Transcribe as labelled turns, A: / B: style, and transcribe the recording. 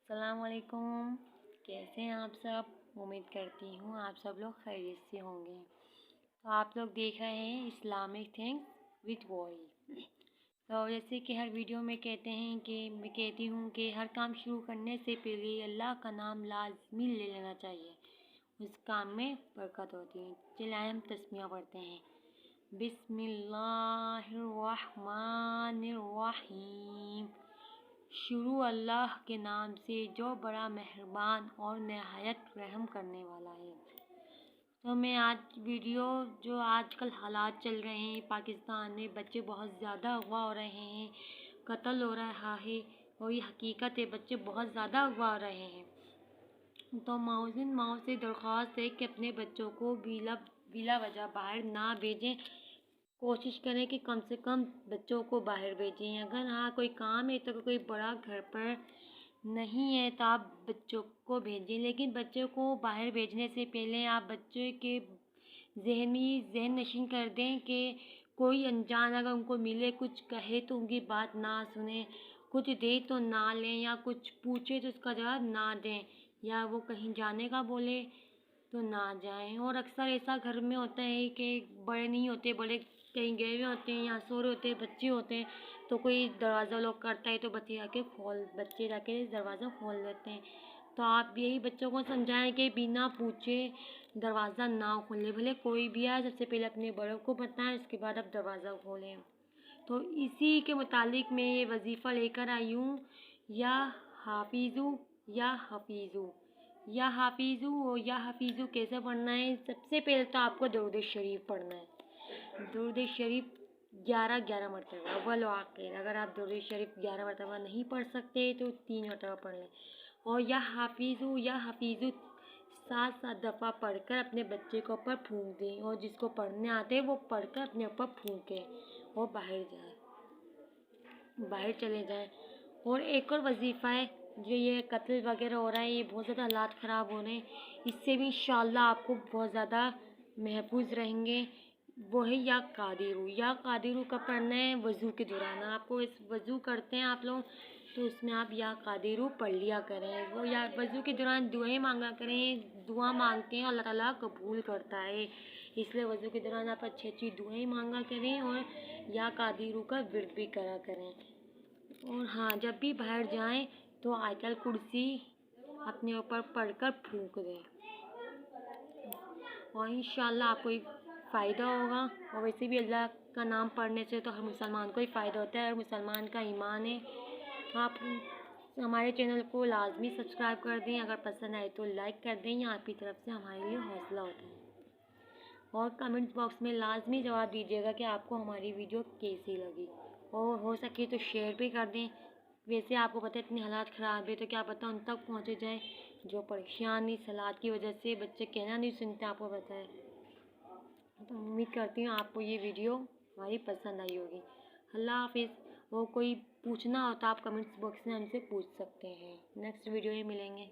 A: السلام علیکم، کیسے ہیں آپ سب؟ امید کرتی ہوں آپ سب لوگ خیریت سے ہوں گے۔ تو آپ لوگ دیکھ رہے ہیں اسلامک تھنگس وتھ ووئی۔ تو جیسے کہ ہر ویڈیو میں کہتے ہیں کہ میں کہتی ہوں کہ ہر کام شروع کرنے سے پہلے اللہ کا نام لازمی لے لینا چاہیے، اس کام میں برکت ہوتی ہے۔ چلیں ہم تسمیہ پڑھتے ہیں۔ بسم اللہ الرحمن الرحیم۔ شروع اللہ کے نام سے جو بڑا مہربان اور نہایت رحم کرنے والا ہے۔ تو میں آج ویڈیو جو آج کل حالات چل رہے ہیں پاکستان میں، بچے بہت زیادہ اغوا ہو رہے ہیں، قتل ہو رہا ہے، اور یہ حقیقت ہے، بچے بہت زیادہ اغوا ہو رہے ہیں۔ تو ماؤں سے درخواست ہے کہ اپنے بچوں کو بلا وجہ باہر نہ بھیجیں۔ کوشش کریں کہ کم سے کم بچوں کو باہر بھیجیں۔ اگر کوئی کام ہے تو کوئی بڑا گھر پر نہیں ہے تو آپ بچوں کو بھیجیں، لیکن بچوں کو باہر بھیجنے سے پہلے آپ بچے کے ذہن نشین کر دیں کہ کوئی انجان اگر ان کو ملے، کچھ کہے تو ان کی بات نہ سنیں، کچھ دے تو نہ لیں، یا کچھ پوچھے تو اس کا جواب نہ دیں، یا وہ کہیں جانے کا بولے تو نہ جائیں۔ اور اکثر ایسا گھر میں ہوتا ہے کہ بڑے نہیں ہوتے، بڑے کہیں گئے ہوئے ہوتے ہیں یا سو رہے ہوتے ہیں، بچے ہوتے ہیں، تو کوئی دروازہ لوک کرتا ہے تو بچے جا کے دروازہ کھول دیتے ہیں۔ تو آپ یہی بچوں کو سمجھائیں کہ بنا پوچھے دروازہ نہ کھولیں، بھلے کوئی بھی آئے، سب سے پہلے اپنے بڑوں کو بتائیں، اس کے بعد آپ دروازہ کھولیں۔ تو اسی کے متعلق میں یہ وظیفہ لے کر آئی ہوں، یا حافظو یا حفیظو۔ یا حفیظو کیسے پڑھنا ہے؟ سب سے پہلے تو آپ کو درود شریف پڑھنا ہے۔ درود شریف 11 مرتبہ اول و آخر۔ اگر آپ درود شریف 11 مرتبہ نہیں پڑھ سکتے تو 3 مرتبہ پڑھ لیں۔ اور یا حفیظو 7 دفعہ پڑھ کر اپنے بچے کے اوپر پھونک دیں، اور جس کو پڑھنے آتے وہ پڑھ کر اپنے اوپر پھونکیں اور باہر چلے جائیں۔ اور ایک اور وظیفہ ہے، جو یہ قتل وغیرہ ہو رہا ہے، یہ بہت زیادہ حالات خراب ہو رہے ہیں، اس سے بھی انشاءاللہ آپ کو بہت زیادہ محفوظ رہیں گے۔ وہ ہے یا قادرو کا پڑھنا ہے وضو کے دوران۔ آپ کو وضو کرتے ہیں آپ لوگ تو اس میں آپ یا قادرو پڑھ لیا کریں۔ وہ یا وضو کے دوران دعائیں مانگا کریں، دعا مانگتے ہیں اللہ تعالیٰ قبول کرتا ہے، اس لیے وضو کے دوران آپ اچھی دعائیں مانگا کریں، اور یا قادرو کا ورد بھی کرا کریں۔ اور جب بھی باہر جائیں تو آیت الکرسی اپنے اوپر پڑھ کر پھونک دیں، اور انشاءاللہ آپ کو فائدہ ہوگا۔ اور ویسے بھی اللہ کا نام پڑھنے سے تو ہر مسلمان کو ہی فائدہ ہوتا ہے، ہر مسلمان کا ایمان ہے۔ آپ ہمارے چینل کو لازمی سبسکرائب کر دیں، اگر پسند آئے تو لائک کر دیں، یہ آپ کی طرف سے ہمارے لیے حوصلہ ہوتا ہے۔ اور کمنٹ باکس میں لازمی جواب دیجیے گا کہ آپ کو ہماری ویڈیو کیسی لگی، اور ہو سکے تو شیئر بھی کر دیں۔ ویسے آپ کو پتہ ہے اتنے حالات خراب ہے، تو کیا پتہ ان تک پہنچے جائیں جو پریشانی سلاد کی وجہ سے بچے کہنا نہیں سنتے، آپ کو پتہ ہے۔ تو امید کرتی ہوں آپ کو یہ ویڈیو ہماری پسند آئی ہوگی۔ اللہ حافظ۔ وہ کوئی پوچھنا ہو تو آپ کمنٹس باکس میں ہم سے پوچھ سکتے ہیں۔ نیکسٹ ویڈیو میں ملیں گے۔